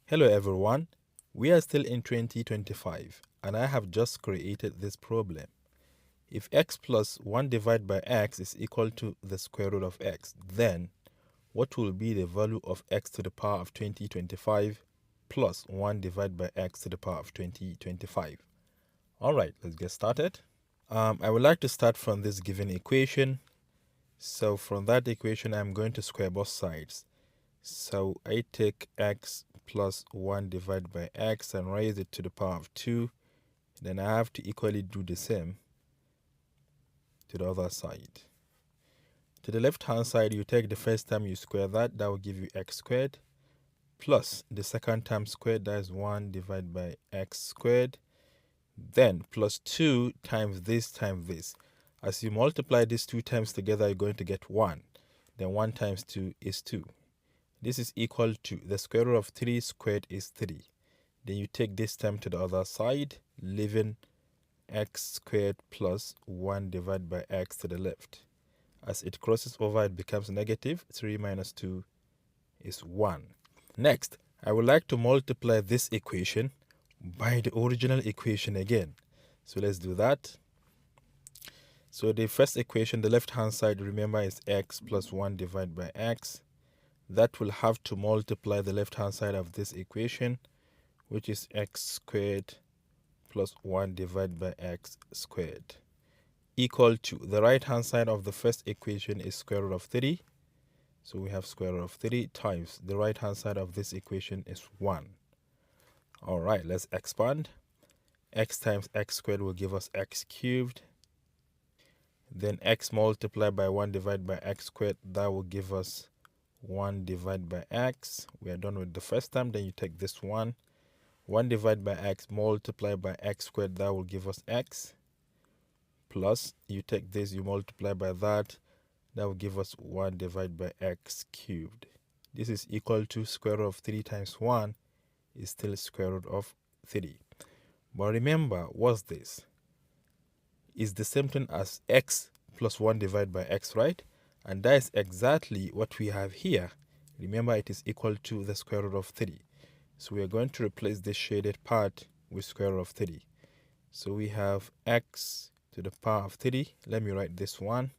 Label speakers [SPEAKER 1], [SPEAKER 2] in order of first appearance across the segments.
[SPEAKER 1] Hello everyone, we are still in 2025 and I have just created this problem. If x plus 1 divided by x is equal to the square root of x, then what will be the value of x to the power of 2025 plus 1 divided by x to the power of 2025? Alright, let's get started. I would like to start from this given equation. So from that equation, I'm going to square both sides. So I take x plus 1 divided by x and raise it to the power of 2. Then I have to equally do the same to the other side. To the left hand side, you take the first time you square that will give you x squared, plus the second time squared, that is 1 divided by x squared, then plus 2 times this times this. As you multiply these two times together, you're going to get 1. Then 1 times 2 is 2. This is equal to the square root of 3 squared is 3. Then you take this term to the other side, leaving x squared plus 1 divided by x to the left. As it crosses over, it becomes negative. 3 minus 2 is 1. Next, I would like to multiply this equation by the original equation again. So let's do that. So the first equation, the left hand side, remember, is x plus 1 divided by x. That will have to multiply the left hand side of this equation, which is x squared plus 1 divided by x squared, equal to the right hand side of the first equation is square root of 3. So we have square root of 3 times the right hand side of this equation is 1. Alright, let's expand. X times x squared will give us x cubed. Then x multiplied by 1 divided by x squared, that will give us 1 divided by x. We are done with the first time. Then you take this 1 divided by x multiplied by x squared, that will give us x, plus you take this, you multiply by that will give us 1 divided by x cubed. This is equal to square root of 3 times 1 is still square root of 3. But remember, what's this? Is the same thing as x plus 1 divided by x, right? And that is exactly what we have here. Remember, it is equal to the square root of 3. So we are going to replace this shaded part with square root of 3. So we have x to the power of 3. Let me write this one.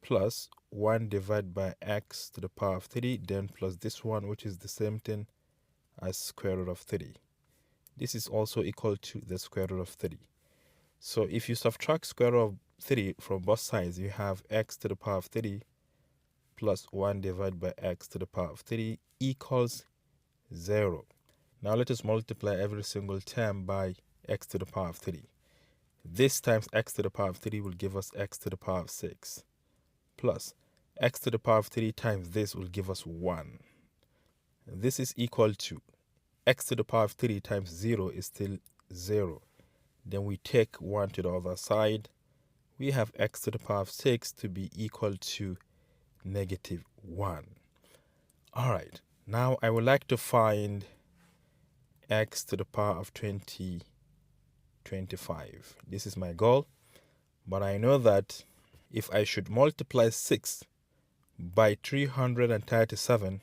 [SPEAKER 1] Plus 1 divided by x to the power of 3. Then plus this one, which is the same thing as square root of 3. This is also equal to the square root of 3. So if you subtract square root of 3 from both sides, you have x to the power of 3 plus 1 divided by x to the power of 3 equals 0. Now let us multiply every single term by x to the power of 3. This times x to the power of 3 will give us x to the power of 6, plus x to the power of 3 times this will give us 1. This is equal to x to the power of 3 times 0 is still 0. Then we take 1 to the other side. We have x to the power of 6 to be equal to negative 1. Alright, now I would like to find x to the power of 2025. This is my goal, but I know that if I should multiply 6 by 337,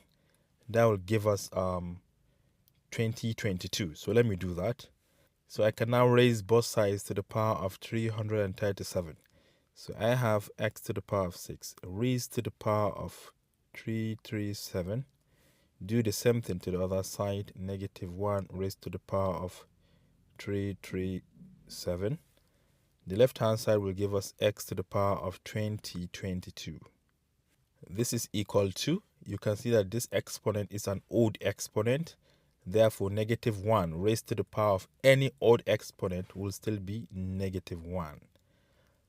[SPEAKER 1] that will give us 2022. So let me do that. So I can now raise both sides to the power of 337. So I have x to the power of 6 raised to the power of 337. Do the same thing to the other side. Negative 1 raised to the power of 337. The left hand side will give us x to the power of 2022. This is equal to, you can see that this exponent is an odd exponent. Therefore, negative 1 raised to the power of any odd exponent will still be negative 1.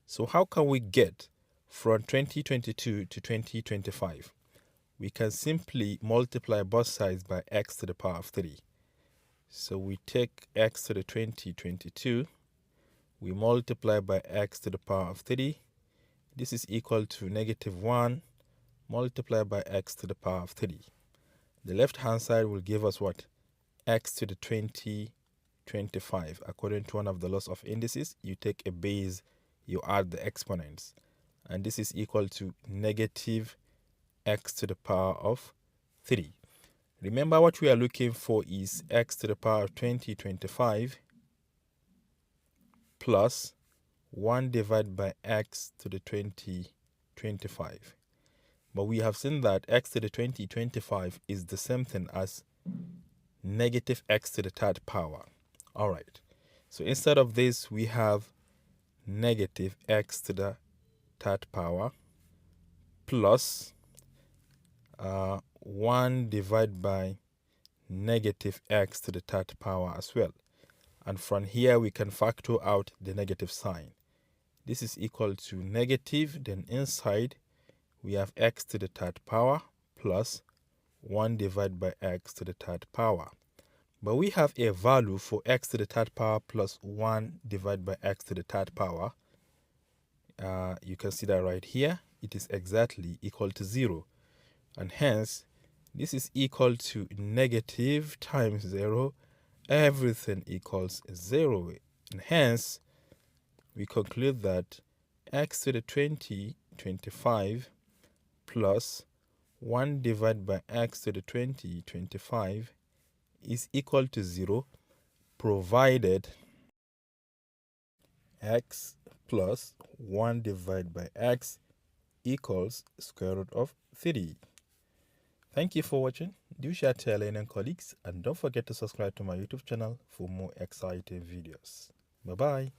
[SPEAKER 1] So how can we get from 2022 to 2025? We can simply multiply both sides by x to the power of 3. So we take x to the 2022, we multiply by x to the power of 3. This is equal to negative 1 multiplied by x to the power of 3. The left hand side will give us what? X to the 2025. According to one of the laws of indices, you take a base, you add the exponents. And this is equal to negative x to the power of 3. Remember, what we are looking for is x to the power of 2025 plus 1 divided by x to the 2025. But we have seen that x to the 2025 is the same thing as negative x to the third power. All right. So instead of this, we have negative x to the third power plus 1 divided by negative x to the third power as well. And from here, we can factor out the negative sign. This is equal to negative, then inside we have x to the third power plus 1 divided by x to the third power. But we have a value for x to the third power plus 1 divided by x to the third power. You can see that right here. It is exactly equal to 0. And hence, this is equal to negative times 0. Everything equals 0. And hence, we conclude that x to the 2025 plus 1 divided by x to the 2025 is equal to 0, provided x plus 1 divided by x equals square root of 3. Thank you for watching. Do share to your learning colleagues and don't forget to subscribe to my YouTube channel for more exciting videos. Bye-bye.